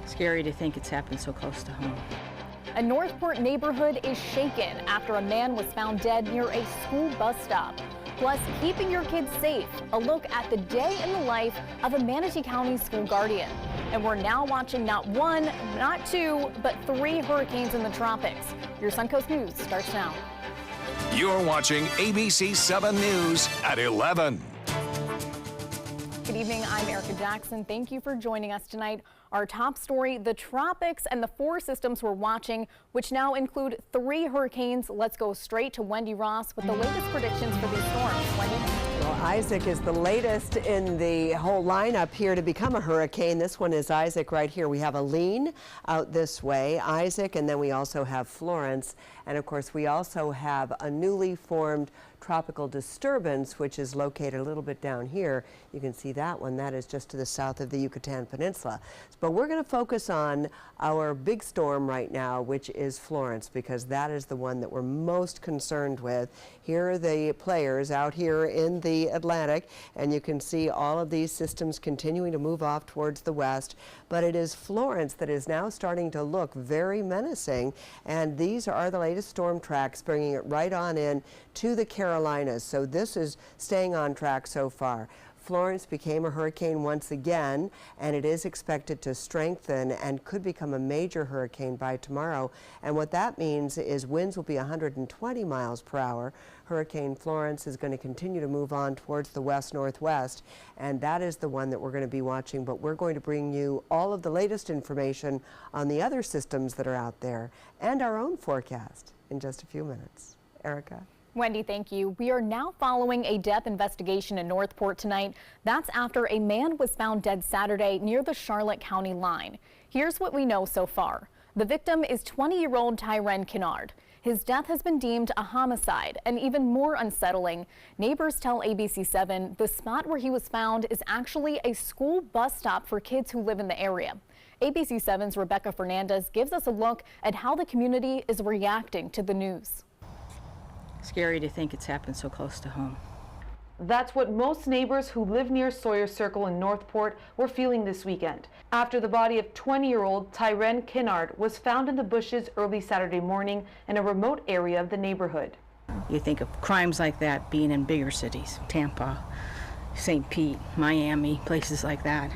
Scary to think it's happened so close to home. A Northport neighborhood is shaken after a man was found dead near a school bus stop. Plus, keeping your kids safe, a look at the day in the life of a Manatee County school guardian. And we're now watching not one, not two, but 3 hurricanes in the tropics. Your Suncoast News starts now. You're watching ABC 7 News at 11. Good evening, I'm Erica Jackson. Thank you for joining us tonight. Our top story, the tropics and the 4 systems we're watching, which now include 3 hurricanes. Let's go straight to Wendy Ross with the latest predictions for these storms. Wendy? Well, Isaac is the latest in the whole lineup here to become a hurricane. This one is Isaac right here. We have Helene out this way, Isaac, and then we also have Florence. And of course, we also have a newly formed tropical disturbance, which is located a little bit down here. You can see that one. That is just to the south of the Yucatan Peninsula. But we're going to focus on our big storm right now, which is Florence, because that is the one that we're most concerned with. Here are the players out here in the Atlantic, and you can see all of these systems continuing to move off towards the west. But it is Florence that is now starting to look very menacing, and these are the latest storm tracks, bringing it right on in to the Carolinas. So this is staying on track so far. Florence became a hurricane once again, and it is expected to strengthen and could become a major hurricane by tomorrow. And what that means is winds will be 120 miles per hour. Hurricane Florence is going to continue to move on towards the west-northwest, and that is the one that we're going to be watching. But we're going to bring you all of the latest information on the other systems that are out there and our own forecast in just a few minutes. Erica? Wendy, thank you. We are now following a death investigation in Northport tonight. That's after a man was found dead Saturday near the Charlotte County line. Here's what we know so far. The victim is 20-year-old Tyren Kennard. His death has been deemed a homicide, and even more unsettling, neighbors tell ABC 7 the spot where he was found is actually a school bus stop for kids who live in the area. ABC 7's Rebecca Fernandez gives us a look at how the community is reacting to the news. Scary to think it's happened so close to home. That's what most neighbors who live near Sawyer Circle in Northport were feeling this weekend, after the body of 20-year-old Tyren Kennard was found in the bushes early Saturday morning in a remote area of the neighborhood. You think of crimes like that being in bigger cities, Tampa, St. Pete, Miami, places like that,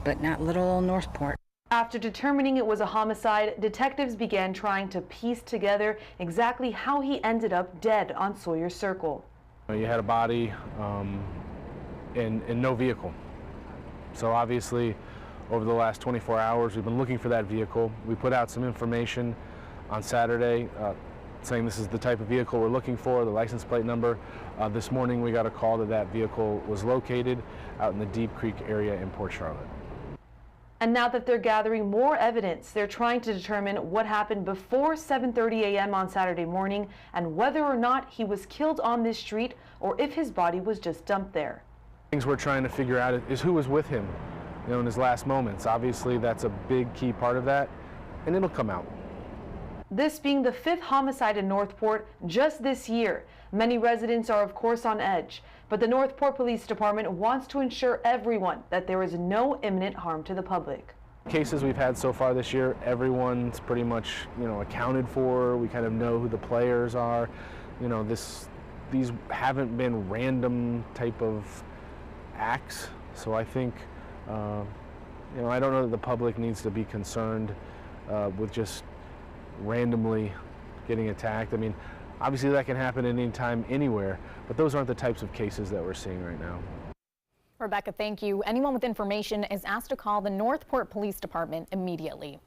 but not little old Northport. After determining it was a homicide, detectives began trying to piece together exactly how he ended up dead on Sawyer Circle. You had a body in no vehicle. So obviously, over the last 24 hours, we've been looking for that vehicle. We put out some information on Saturday saying this is the type of vehicle we're looking for, the license plate number. This morning, we got a call that that vehicle was located out in the Deep Creek area in Port Charlotte. And now that they're gathering more evidence, they're trying to determine what happened before 7:30 a.m. on Saturday morning and whether or not he was killed on this street or if his body was just dumped there. Things we're trying to figure out is who was with him, in his last moments. Obviously, that's a big key part of that, and it'll come out. This being the 5th homicide in Northport just this year. Many residents are of course on edge, but the Northport Police Department wants to ensure everyone that there is no imminent harm to the public. Cases we've had so far this year, everyone's pretty much, accounted for. We kind of know who the players are. These haven't been random type of acts, so I think, I don't know that the public needs to be concerned with just randomly getting attacked. I mean, obviously that can happen at any time, anywhere, but those aren't the types of cases that we're seeing right now. Rebecca, thank you. Anyone with information is asked to call the Northport Police Department immediately.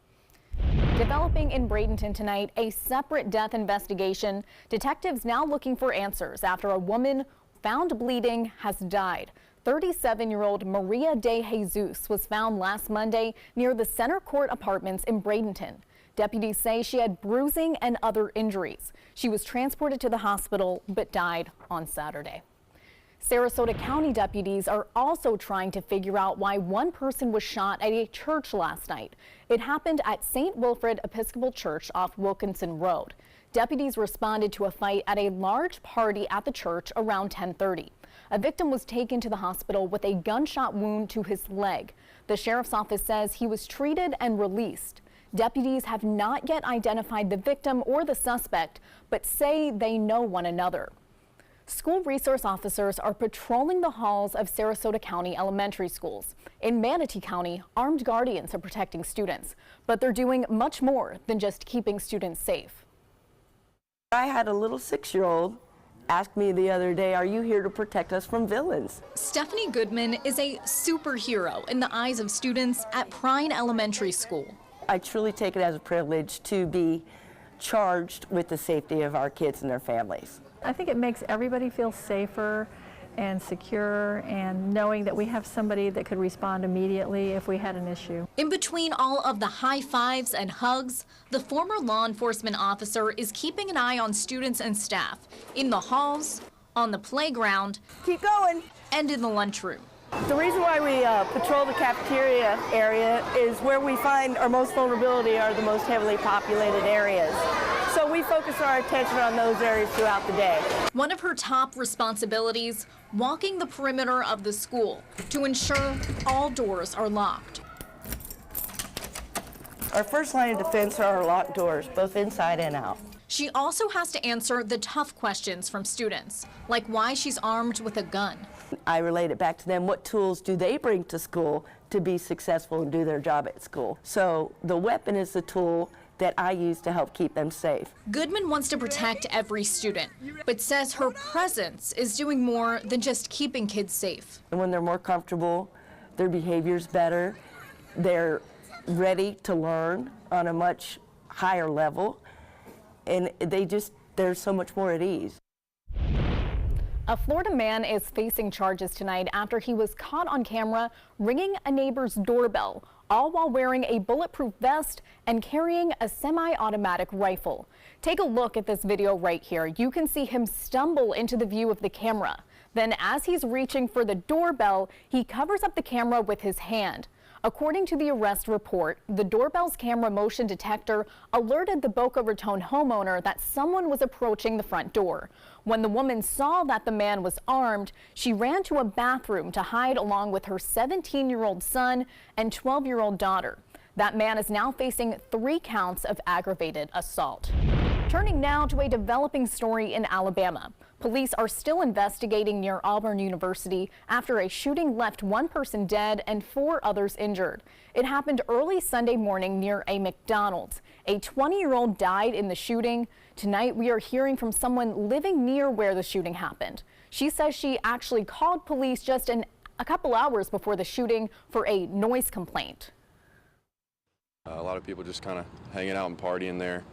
Developing in Bradenton tonight, a separate death investigation. Detectives now looking for answers after a woman found bleeding has died. 37-year-old Maria de Jesus was found last Monday near the Center Court Apartments in Bradenton. Deputies say she had bruising and other injuries. She was transported to the hospital but died on Saturday. Sarasota County deputies are also trying to figure out why one person was shot at a church last night. It happened at St. Wilfrid Episcopal Church off Wilkinson Road. Deputies responded to a fight at a large party at the church around 10:30. A victim was taken to the hospital with a gunshot wound to his leg. The sheriff's office says he was treated and released. Deputies have not yet identified the victim or the suspect, but say they know one another. School resource officers are patrolling the halls of Sarasota County elementary schools. In Manatee County, armed guardians are protecting students, but they're doing much more than just keeping students safe. I had a little 6-year-old ask me the other day, are you here to protect us from villains? Stephanie Goodman is a superhero in the eyes of students at Prine Elementary School. I truly take it as a privilege to be charged with the safety of our kids and their families. I think it makes everybody feel safer and secure, and knowing that we have somebody that could respond immediately if we had an issue. In between all of the high fives and hugs, the former law enforcement officer is keeping an eye on students and staff in the halls, on the playground, Keep going. and in the lunchroom. The reason why we patrol the cafeteria area is where we find our most vulnerability are the most heavily populated areas. So we focus our attention on those areas throughout the day. One of her top responsibilities, walking the perimeter of the school to ensure all doors are locked. Our first line of defense are our locked doors, both inside and out. She also has to answer the tough questions from students, like why she's armed with a gun. I relate it back to them. What tools do they bring to school to be successful and do their job at school? So the weapon is the tool that I use to help keep them safe. Goodman wants to protect every student, but says her presence is doing more than just keeping kids safe. And when they're more comfortable, their behavior's better, they're ready to learn on a much higher level, and they're so much more at ease. A Florida man is facing charges tonight after he was caught on camera ringing a neighbor's doorbell, all while wearing a bulletproof vest and carrying a semi-automatic rifle. Take a look at this video right here. You can see him stumble into the view of the camera. Then as he's reaching for the doorbell, he covers up the camera with his hand. According to the arrest report, the doorbell's camera motion detector alerted the Boca Raton homeowner that someone was approaching the front door. When the woman saw that the man was armed, she ran to a bathroom to hide along with her 17-year-old son and 12-year-old daughter. That man is now facing 3 counts of aggravated assault. Turning now to a developing story in Alabama. Police are still investigating near Auburn University after a shooting left 1 person dead and 4 others injured. It happened early Sunday morning near a McDonald's. A 20-year-old died in the shooting. Tonight, we are hearing from someone living near where the shooting happened. She says she actually called police just a couple hours before the shooting for a noise complaint. A lot of people just kind of hanging out and partying there.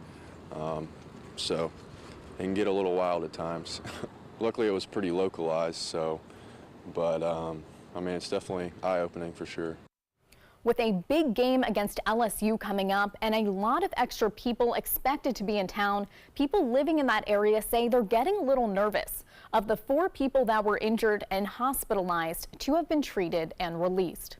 So it can get a little wild at times. Luckily, it was pretty localized, but I mean, it's definitely eye-opening for sure. With a big game against LSU coming up and a lot of extra people expected to be in town, people living in that area say they're getting a little nervous. Of the 4 people that were injured and hospitalized, 2 have been treated and released.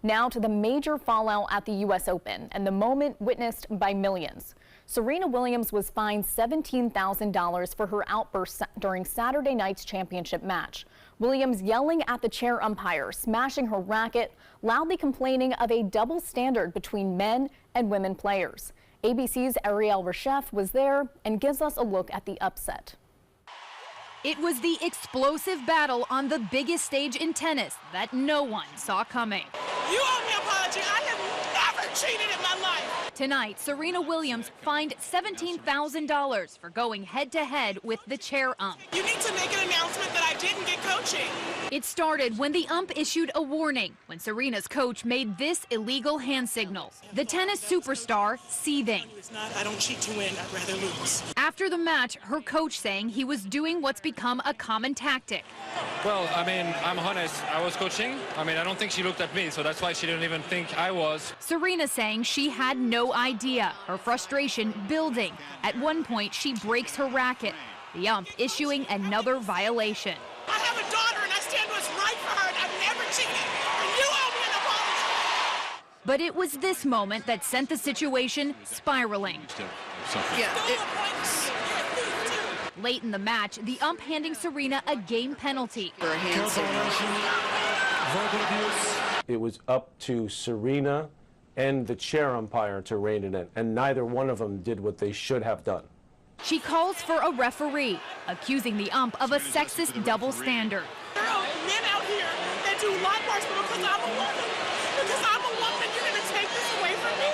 Now to the major fallout at the U.S. Open and the moment witnessed by millions. Serena Williams was fined $17,000 for her outburst during Saturday night's championship match. Williams yelling at the chair umpire, smashing her racket, loudly complaining of a double standard between men and women players. ABC's Ariel Reshef was there and gives us a look at the upset. It was the explosive battle on the biggest stage in tennis that no one saw coming. You owe me an apology. I have never cheated in my life. Tonight, Serena Williams fined $17,000 for going head-to-head with the chair ump. You need to make an announcement that I didn't get coaching. It started when the ump issued a warning when Serena's coach made this illegal hand signal. The tennis superstar seething. I don't cheat to win. I'd rather lose. After the match, her coach saying he was doing what's become a common tactic. Well, I mean, I'm honest. I was coaching. I mean, I don't think she looked at me, so that's why she didn't even think I was. Serena saying she had no idea. Her frustration building. At one point, she breaks her racket. The ump issuing another violation. I have a daughter, and I stand what's right for her, and I've never cheated. And you owe me an apology. But it was this moment that sent the situation spiraling. Late in the match, the ump handing Serena a game penalty. It was up to Serena and the chair umpire to rein it in, and neither one of them did what they should have done. She calls for a referee, accusing the ump of a sexist double standard. There are men out here that do law enforcement because I'm a woman. Because I'm a woman, you're going to take this away from me?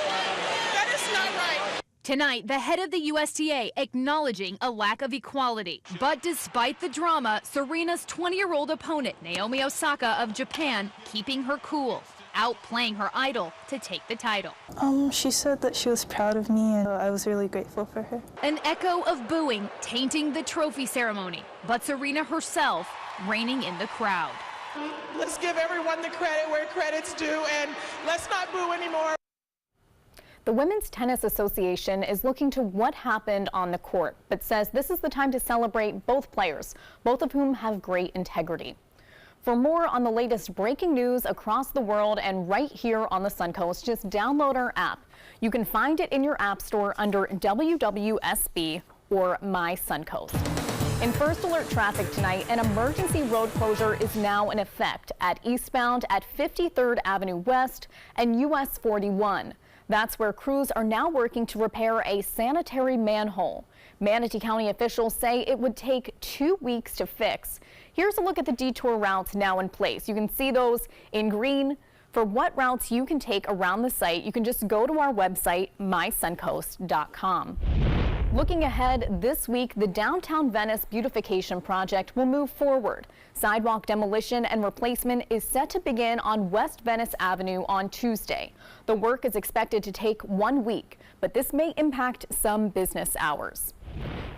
That is not right. Tonight, the head of the USTA acknowledging a lack of equality. But despite the drama, Serena's 20-year-old opponent, Naomi Osaka of Japan, keeping her cool, outplaying her idol to take the title. She said that she was proud of me, and I was really grateful for her. An echo of booing tainting the trophy ceremony, but Serena herself reigning in the crowd. Let's give everyone the credit where credit's due, and let's not boo anymore. The Women's Tennis Association is looking to what happened on the court, but says this is the time to celebrate both players, both of whom have great integrity. For more on the latest breaking news across the world and right here on the Suncoast, just download our app. You can find it in your app store under WWSB or My Suncoast. In first alert traffic tonight, an emergency road closure is now in effect at eastbound at 53rd Avenue West and US 41. That's where crews are now working to repair a sanitary manhole. Manatee County officials say it would take 2 weeks to fix. Here's a look at the detour routes now in place. You can see those in green. For what routes you can take around the site, you can just go to our website, mysuncoast.com. Looking ahead, this week, the downtown Venice beautification project will move forward. Sidewalk demolition and replacement is set to begin on West Venice Avenue on Tuesday. The work is expected to take 1 week, but this may impact some business hours.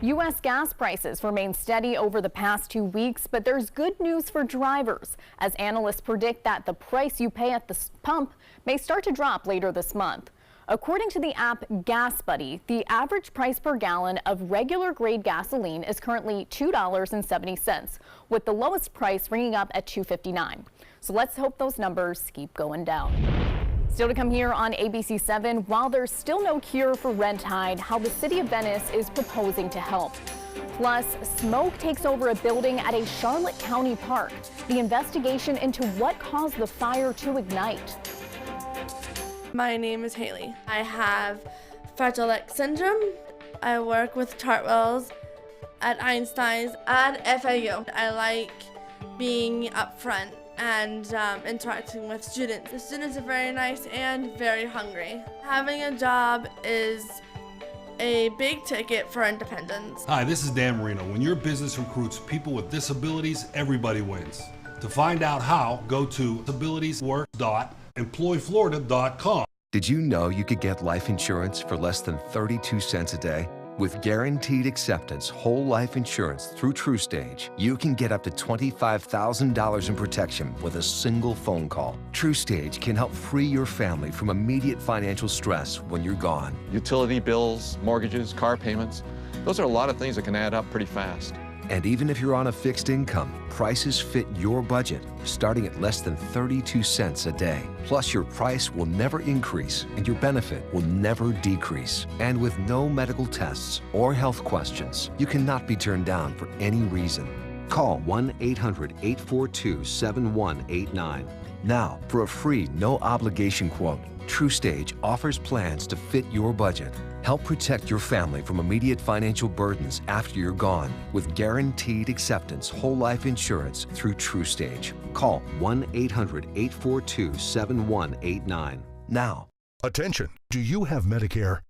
U.S. gas prices remain steady over the past 2 weeks, but there's good news for drivers, as analysts predict that the price you pay at the pump may start to drop later this month. According to the app Gas Buddy, the average price per gallon of regular grade gasoline is currently $2.70, with the lowest price ringing up at $2.59. So let's hope those numbers keep going down. Still to come here on ABC 7, while there's still no cure for red tide, how the city of Venice is proposing to help. Plus, smoke takes over a building at a Charlotte County park. The investigation into what caused the fire to ignite. My name is Haley. I have Fragile X syndrome. I work with Chartwells at Einstein's and FAU. I like being up front and interacting with students. The students are very nice and very hungry. Having a job is a big ticket for independence. Hi, this is Dan Marino. When your business recruits people with disabilities, everybody wins. To find out how, go to disabilitieswork.employflorida.com. Did you know you could get life insurance for less than 32 cents a day? With guaranteed acceptance whole life insurance through TrueStage, you can get up to $25,000 in protection with a single phone call. TrueStage can help free your family from immediate financial stress when you're gone. Utility bills, mortgages, car payments, those are a lot of things that can add up pretty fast. And even if you're on a fixed income, prices fit your budget, starting at less than 32 cents a day. Plus, your price will never increase and your benefit will never decrease. And with no medical tests or health questions, you cannot be turned down for any reason. Call 1-800-842-7189. Now, for a free, no-obligation quote, TrueStage offers plans to fit your budget. Help protect your family from immediate financial burdens after you're gone with guaranteed acceptance whole life insurance through TrueStage. Call 1-800-842-7189 now. Attention, do you have Medicare?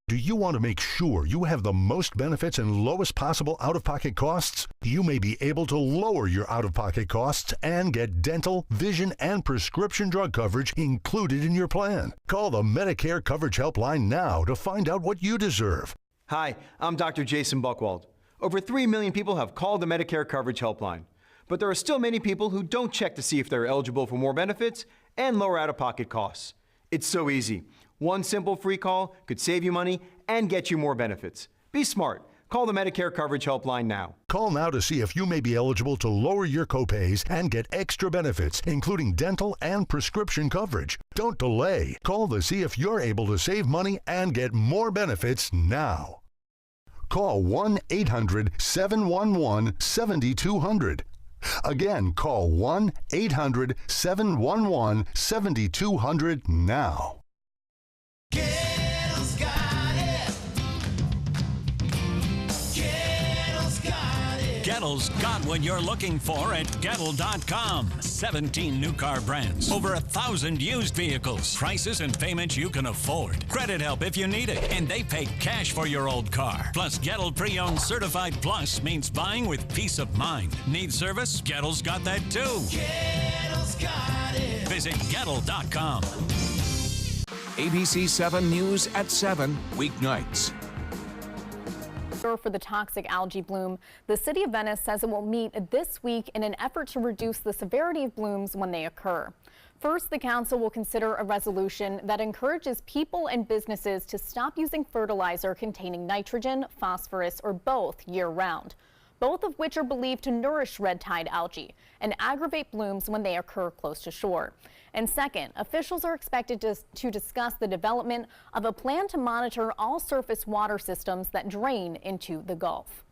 Do you want to make sure you have the most benefits and lowest possible out-of-pocket costs? You may be able to lower your out-of-pocket costs and get dental, vision, and prescription drug coverage included in your plan. Call the Medicare Coverage Helpline now to find out what you deserve. Hi, I'm Dr. Jason Buchwald. Over 3 million people have called the Medicare Coverage Helpline, but there are still many people who don't check to see if they're eligible for more benefits and lower out-of-pocket costs. It's so easy. One simple free call could save you money and get you more benefits. Be smart. Call the Medicare Coverage Helpline now. Call now to see if you may be eligible to lower your copays and get extra benefits, including dental and prescription coverage. Don't delay. Call to see if you're able to save money and get more benefits now. Call 1-800-711-7200. Again, call 1-800-711-7200 now. Kettle's got it. Kettle's got it. Kettle's got what you're looking for at Kettle.com. 17 new car brands, over 1,000 used vehicles, prices and payments you can afford. Credit help if you need it, and they pay cash for your old car. Plus, Kettle Pre-Owned Certified Plus means buying with peace of mind. Need service? Kettle's got that too. Kettle's got it. Visit Kettle.com. ABC 7 News at 7, weeknights. For the toxic algae bloom, the city of Venice says it will meet this week in an effort to reduce the severity of blooms when they occur. First, the council will consider a resolution that encourages people and businesses to stop using fertilizer containing nitrogen, phosphorus, or both year-round, both of which are believed to nourish red tide algae and aggravate blooms when they occur close to shore. And second, officials are expected to discuss the development of a plan to monitor all surface water systems that drain into the Gulf.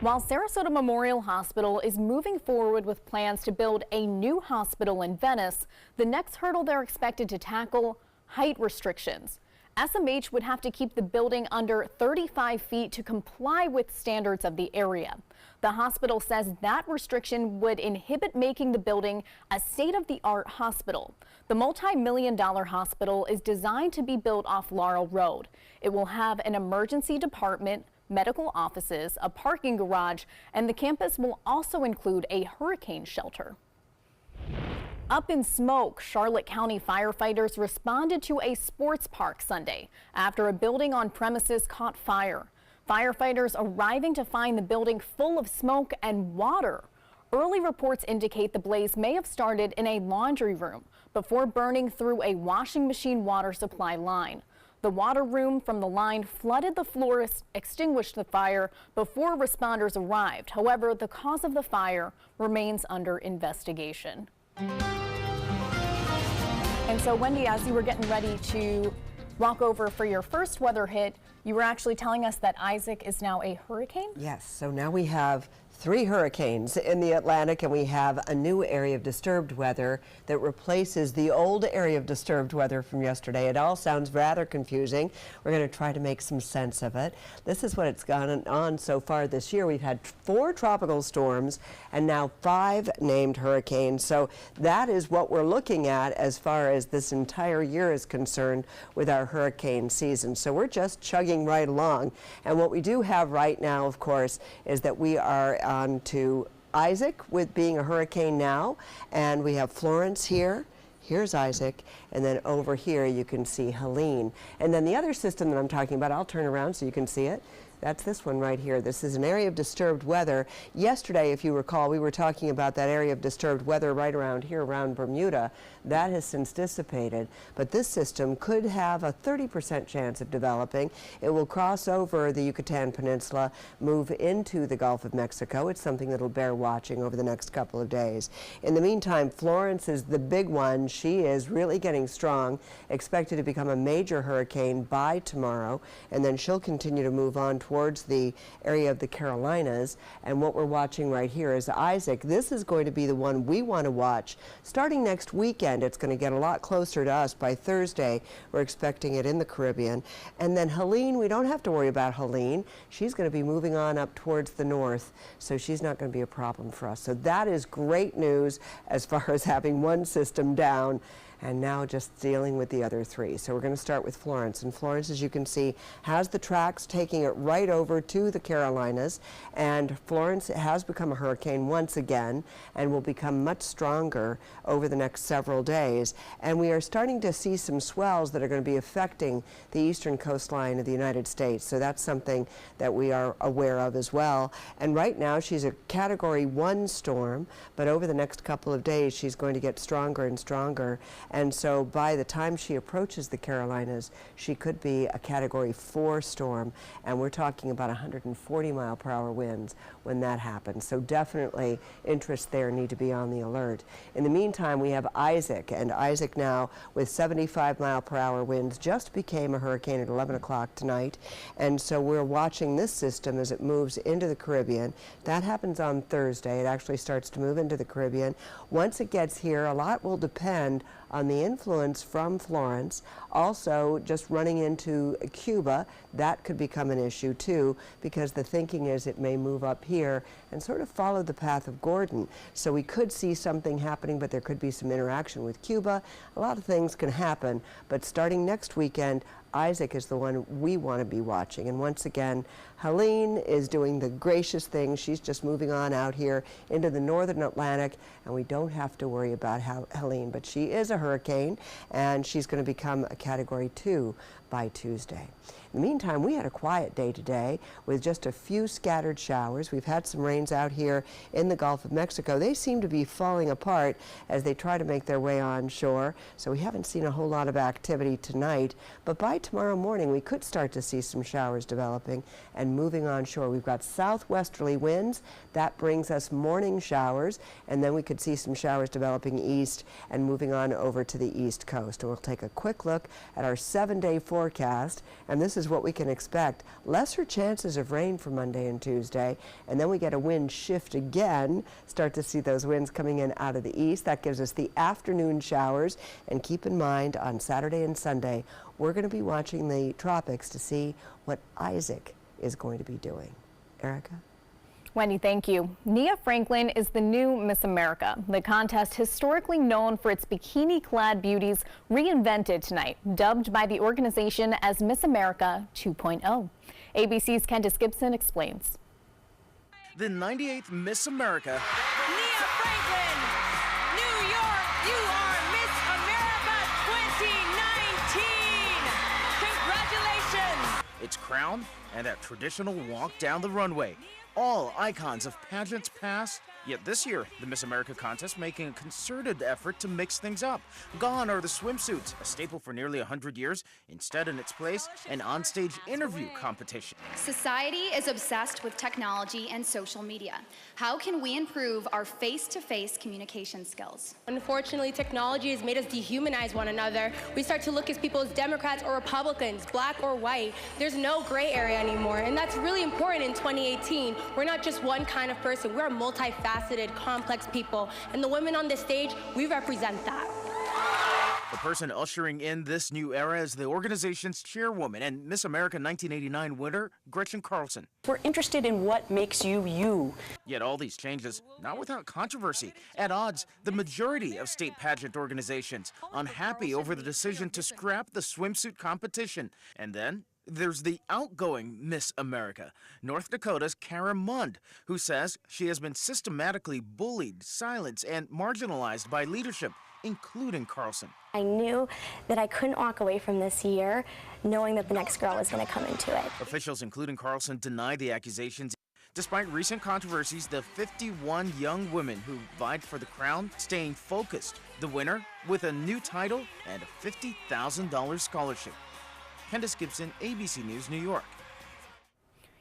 While Sarasota Memorial Hospital is moving forward with plans to build a new hospital in Venice, the next hurdle they're expected to tackle: height restrictions. SMH would have to keep the building under 35 feet to comply with standards of the area. The hospital says that restriction would inhibit making the building a state-of-the-art hospital. The multi-million-dollar hospital is designed to be built off Laurel Road. It will have an emergency department, medical offices, a parking garage, and the campus will also include a hurricane shelter. Up in smoke, Charlotte County firefighters responded to a sports park Sunday after a building on premises caught fire. Firefighters arriving to find the building full of smoke and water. Early reports indicate the blaze may have started in a laundry room before burning through a washing machine water supply line. The water room from the line flooded the floor, extinguished the fire before responders arrived. However, the cause of the fire remains under investigation. And so, Wendy, as you were getting ready to walk over for your first weather hit, you were actually telling us that Isaac is now a hurricane? Yes, so now we have 3 hurricanes in the Atlantic, and we have a new area of disturbed weather that replaces the old area of disturbed weather from yesterday. It all sounds rather confusing. We're going to try to make some sense of it. This is what it's gone on so far this year. We've had 4 tropical storms and now 5 named hurricanes. So that is what we're looking at as far as this entire year is concerned with our hurricane season. So we're just chugging right along. And what we do have right now, of course, is that we are on to Isaac with being a hurricane now, and we have Florence here. Here's Isaac, and then over here you can see Helene. And then the other system that I'm talking about, I'll turn around so you can see it. That's this one right here. This is an area of disturbed weather. Yesterday, if you recall, we were talking about that area of disturbed weather right around here, around Bermuda. That has since dissipated, but this system could have a 30% chance of developing. It will cross over the Yucatan Peninsula, move into the Gulf of Mexico. It's something that'll bear watching over the next couple of days. In the meantime, Florence is the big one. She is really getting strong, expected to become a major hurricane by tomorrow, and then she'll continue to move on towards the area of the Carolinas. And what we're watching right here is Isaac. This is going to be the one we want to watch starting next weekend. It's going to get a lot closer to us by Thursday. We're expecting it in the Caribbean. And then Helene, we don't have to worry about Helene. She's going to be moving on up towards the north, so she's not going to be a problem for us. So that is great news as far as having one system down and now just dealing with the other 3. So we're going to start with Florence. And Florence, as you can see, has the tracks taking it right over to the Carolinas. And Florence has become a hurricane once again and will become much stronger over the next several days. And we are starting to see some swells that are going to be affecting the eastern coastline of the United States. So that's something that we are aware of as well. And right now she's a Category 1 storm, but over the next couple of days she's going to get stronger and stronger. And so by the time she approaches the Carolinas, she could be a Category 4 storm, and we're talking about 140-mile-per-hour winds when that happens. So definitely interests there need to be on the alert. In the meantime, we have Isaac, and Isaac now with 75-mile-per-hour winds just became a hurricane at 11 o'clock tonight, and so we're watching this system as it moves into the Caribbean. That happens on Thursday. It actually starts to move into the Caribbean. Once it gets here, a lot will depend on the influence from Florence. Also, just running into Cuba, that could become an issue too, because the thinking is it may move up here and sort of follow the path of Gordon. So we could see something happening, but there could be some interaction with Cuba. A lot of things can happen, but starting next weekend, Isaac is the one we want to be watching. And once again, Helene is doing the gracious thing. She's just moving on out here into the northern Atlantic, and we don't have to worry about Helene. But she is a hurricane, and she's going to become a Category 2 by Tuesday. In the meantime, we had a quiet day today with just a few scattered showers. We've had some rains out here in the Gulf of Mexico. They seem to be falling apart as they try to make their way on shore, so we haven't seen a whole lot of activity tonight. But by tomorrow morning, we could start to see some showers developing and moving on shore. We've got southwesterly winds. That brings us morning showers, and then we could see some showers developing east and moving on over to the east coast. And we'll take a quick look at our 7-day forecast, and this is what we can expect. Lesser chances of rain for Monday and Tuesday, and then we get a wind shift again, start to see those winds coming in out of the east. That gives us the afternoon showers, and keep in mind on Saturday and Sunday, we're going to be watching the tropics to see what Isaac is going to be doing. Erica? Wendy, thank you. Nia Franklin is the new Miss America. The contest, historically known for its bikini-clad beauties, reinvented tonight, dubbed by the organization as Miss America 2.0. ABC's Candace Gibson explains. The 98th Miss America, Nia Franklin, New York, you are Miss America 2019. Congratulations. its crown, and that traditional walk down the runway. All icons of pageants past, yet this year, the Miss America contest making a concerted effort to mix things up. Gone are the swimsuits, a staple for nearly 100 years. Instead, in its place, an onstage interview competition. Society is obsessed with technology and social media. How can we improve our face-to-face communication skills? Unfortunately, technology has made us dehumanize one another. We start to look at people as Democrats or Republicans, black or white. There's no gray area anymore, and that's really important in 2018. We're not just one kind of person. We're multifaceted, complex people, and the women on this stage, we represent that. The person ushering in this new era is the organization's chairwoman and Miss America 1989 winner, Gretchen Carlson. We're interested in what makes you, you. Yet all these changes, not without controversy. At odds, the majority of state pageant organizations unhappy over the decision to scrap the swimsuit competition. And then there's the outgoing Miss America, North Dakota's Kara Mund, who says she has been systematically bullied, silenced, and marginalized by leadership, including Carlson. I knew that I couldn't walk away from this year knowing that the next girl was going to come into it. Officials, including Carlson, deny the accusations. Despite recent controversies, the 51 young women who vied for the crown staying focused. The winner with a new title and a $50,000 scholarship. Candace Gibson, ABC News, New York.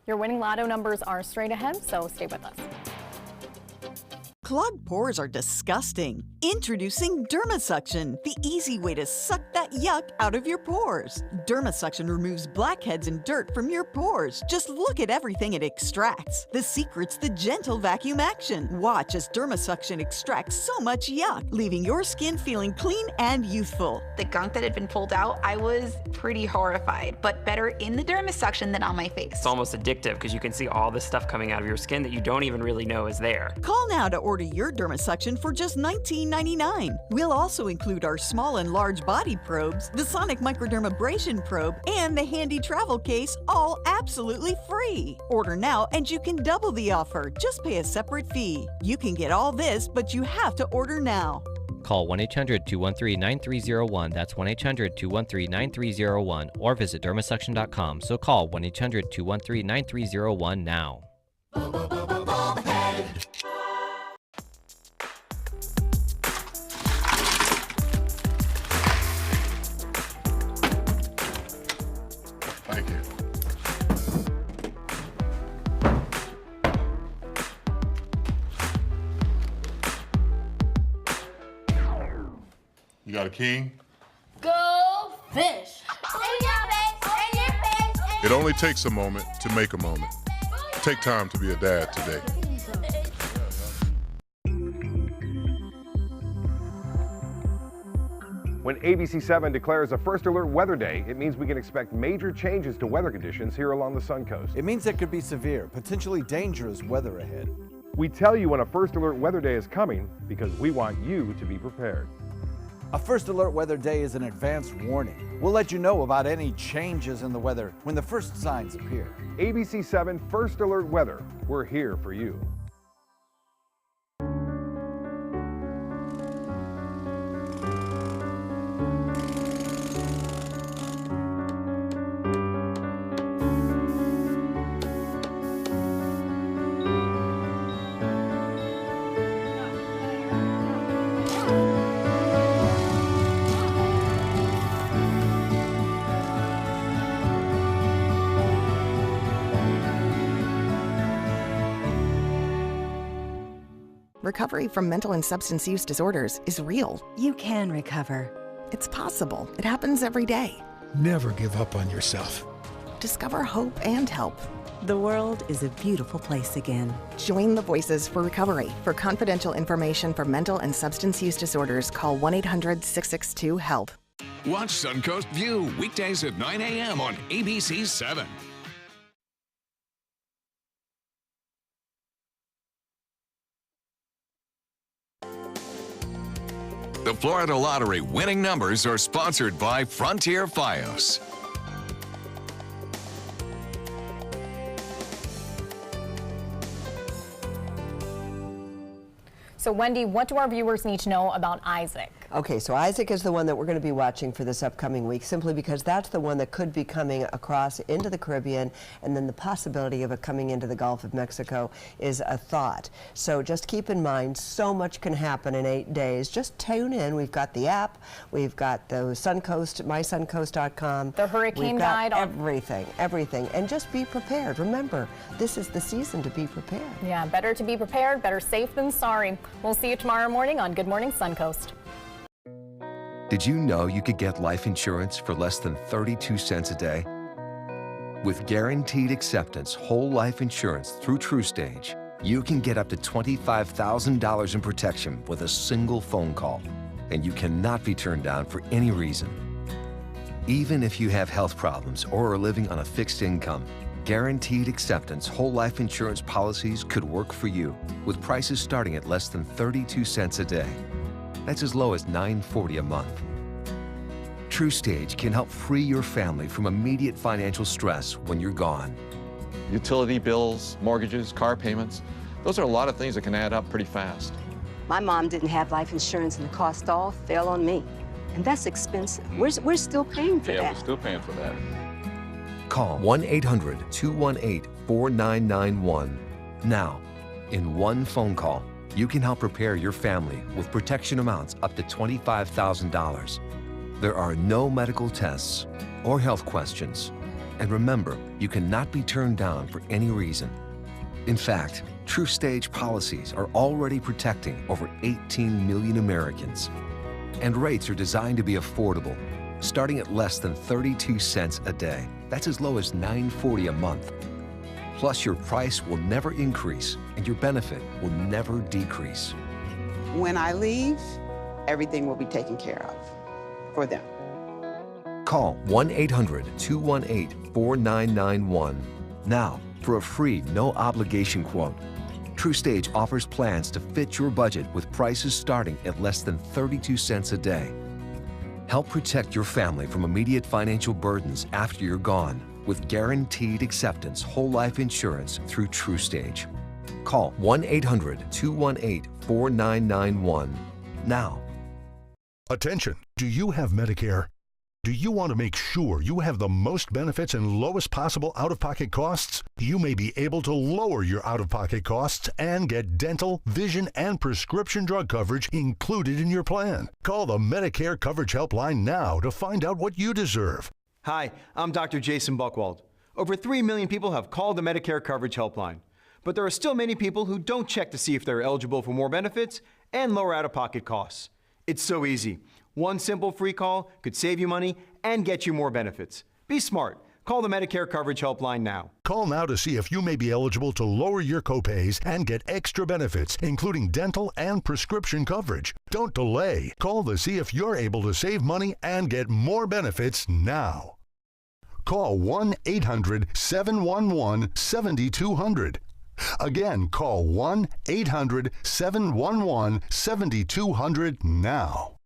Your winning lotto numbers are straight ahead, so stay with us. Clogged pores are disgusting. Introducing DermaSuction, the easy way to suck that yuck out of your pores. DermaSuction removes blackheads and dirt from your pores. Just look at everything it extracts. The secret's the gentle vacuum action. Watch as DermaSuction extracts so much yuck, leaving your skin feeling clean and youthful. The gunk that had been pulled out, I was pretty horrified, but better in the DermaSuction than on my face. It's almost addictive because you can see all this stuff coming out of your skin that you don't even really know is there. Call now to order your DermaSuction for just $19.99. We'll also include our small and large body probes, the Sonic Microdermabrasion probe, and the handy travel case, all absolutely free. Order now and you can double the offer. Just pay a separate fee. You can get all this, but you have to order now. Call 1-800-213-9301. That's 1-800-213-9301. Or visit dermasuction.com. So call 1-800-213-9301 now. got a king? Go fish! It only takes a moment to make a moment. Take time to be a dad today. When ABC7 declares a first alert weather day, it means we can expect major changes to weather conditions here along the Sun Coast. It means there could be severe, potentially dangerous weather ahead. We tell you when a first alert weather day is coming because we want you to be prepared. A first alert weather day is an advance warning. We'll let you know about any changes in the weather when the first signs appear. ABC7 First Alert Weather. We're here for you. Recovery from mental and substance use disorders is real. You can recover. It's possible. It happens every day. Never give up on yourself. Discover hope and help. The world is a beautiful place again. Join the Voices for Recovery. For confidential information for mental and substance use disorders, call 1-800-662-HELP. Watch Suncoast View weekdays at 9 a.m. on ABC7. The Florida Lottery winning numbers are sponsored by Frontier Fios. So Wendy, what do our viewers need to know about Isaac? Okay, so Isaac is the one that we're going to be watching for this upcoming week, simply because that's the one that could be coming across into the Caribbean, and then the possibility of it coming into the Gulf of Mexico is a thought. So just keep in mind, so much can happen in 8 days. Just tune in. We've got the app, we've got the Suncoast, mysuncoast.com. The hurricane we've got guide. Everything, and just be prepared. Remember, this is the season to be prepared. Yeah, better to be prepared, better safe than sorry. We'll see you tomorrow morning on Good Morning Suncoast. Did you know you could get life insurance for less than 32 cents a day? With guaranteed acceptance whole life insurance through TrueStage, you can get up to $25,000 in protection with a single phone call, and you cannot be turned down for any reason. Even if you have health problems or are living on a fixed income, guaranteed acceptance whole life insurance policies could work for you, with prices starting at less than 32 cents a day. That's as low as $9.40 a month. TrueStage can help free your family from immediate financial stress when you're gone. Utility bills, mortgages, car payments, those are a lot of things that can add up pretty fast. My mom didn't have life insurance and the cost all fell on me. And that's expensive. We're still paying for that. Yeah, we're still paying for that. Call 1-800-218-4991 now. In one phone call, you can help prepare your family with protection amounts up to $25,000. There are no medical tests or health questions. And remember, you cannot be turned down for any reason. In fact, TrueStage policies are already protecting over 18 million Americans. And rates are designed to be affordable, starting at less than 32 cents a day. That's as low as $9.40 a month. Plus, your price will never increase and your benefit will never decrease. When I leave, everything will be taken care of for them. Call 1-800-218-4991 now for a free, no-obligation quote. TrueStage offers plans to fit your budget with prices starting at less than 32 cents a day. Help protect your family from immediate financial burdens after you're gone with guaranteed acceptance whole life insurance through TrueStage. Call 1-800-218-4991 now. Attention, do you have Medicare? Do you want to make sure you have the most benefits and lowest possible out-of-pocket costs? You may be able to lower your out-of-pocket costs and get dental, vision, and prescription drug coverage included in your plan. Call the Medicare Coverage Helpline now to find out what you deserve. Hi, I'm Dr. Jason Buchwald. Over 3 million people have called the Medicare Coverage Helpline, but there are still many people who don't check to see if they're eligible for more benefits and lower out-of-pocket costs. It's so easy. One simple free call could save you money and get you more benefits. Be smart. Call the Medicare Coverage Helpline now. Call now to see if you may be eligible to lower your copays and get extra benefits, including dental and prescription coverage. Don't delay. Call to see if you're able to save money and get more benefits now. Call 1-800-711-7200. Again, call 1-800-711-7200 now.